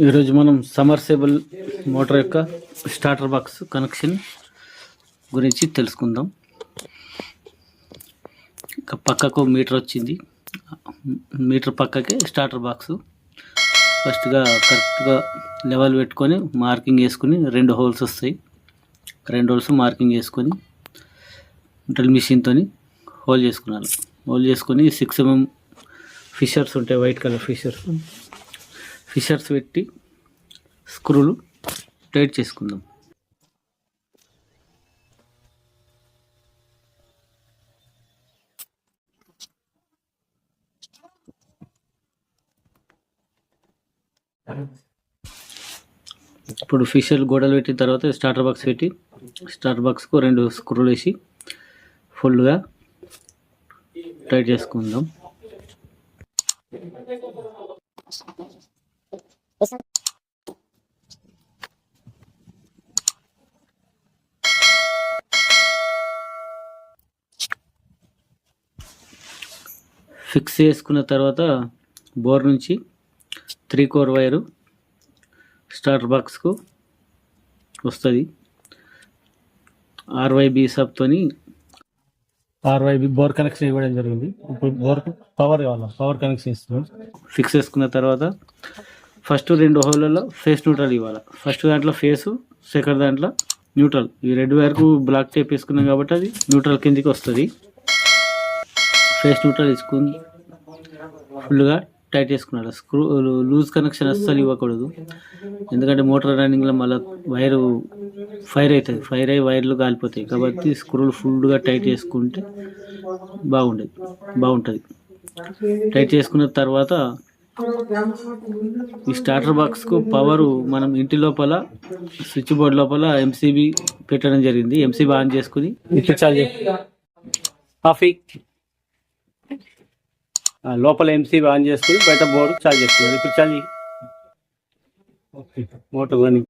ఈరోజు మనం సమ్మర్సేబుల్ మోటార్ యొక్క స్టార్టర్ బాక్స్ కనెక్షన్ గురించి తెలుసుకుందాం. పక్కకు మీటర్ వచ్చింది, మీటర్ పక్కకే స్టార్టర్ బాక్స్. ఫస్ట్గా కరెక్ట్గా లెవెల్ పెట్టుకొని మార్కింగ్ వేసుకుని 2 హోల్స్ వస్తాయి. 2 హోల్స్ మార్కింగ్ వేసుకొని డ్రిల్ మిషన్తో హోల్ చేసుకున్నాను. హోల్ చేసుకొని 6 mm ఫిషర్స్ ఉంటాయి, వైట్ కలర్ ఫిషర్స్ పెట్టి స్క్రూలు టైట్ చేసుకుందాం. ఇప్పుడు ఫిషర్ గోడలు పెట్టిన తర్వాత స్టార్టర్ బాక్స్ పెట్టి స్టార్టర్ బాక్స్కు 2 స్క్రూలు వేసి ఫుల్గా టైట్ చేసుకుందాం. ఫిక్స్ చేసుకున్న తర్వాత బోర్ నుంచి 3 కోర్ వైరు స్టార్టర్ బాక్స్కు వస్తుంది. RYB సబ్తోని RYB బోర్ కనెక్షన్ ఇవ్వడం జరిగింది. ఇప్పుడు బోర్ పవర్ కనెక్షన్ ఇస్తున్నాం. ఫిక్స్ చేసుకున్న తర్వాత ఫస్ట్ 2 హోల్లలో ఫేస్ న్యూట్రల్ ఇవ్వాలి. ఫస్ట్ దాంట్లో ఫేసు, సెకండ్ దాంట్లో న్యూట్రల్. ఈ రెడ్ వైర్కు బ్లాక్ టేప్ వేసుకున్నాం కాబట్టి అది న్యూట్రల్ కిందికి వస్తుంది. ఫేస్ న్యూట్రల్ ఇచ్చుకుని ఫుల్గా టైట్ చేసుకున్నాడు. స్క్రూ లూజ్ కనెక్షన్ అస్సలు ఇవ్వకూడదు, ఎందుకంటే మోటార్ రన్నింగ్లో మళ్ళీ వైరు ఫైర్ అవుతుంది. ఫైర్ అయ్యి వైర్లు కాలిపోతాయి. కాబట్టి స్క్రూలు ఫుల్గా టైట్ చేసుకుంటే బాగుంటుంది. టైట్ చేసుకున్న తర్వాత ఈ స్టార్టర్ బాక్స్కు పవరు మనం ఇంటి లోపల స్విచ్ బోర్డ్ లోపల MCB పెట్టడం జరిగింది. MCB ఆన్ చేసుకుని లోపల MCB ఆన్ చేసుకుని బయట బోర్డు చార్జ్ చేసుకున్నాం. ఇప్పుడు చార్జ్ మోటార్ రన్నింగ్.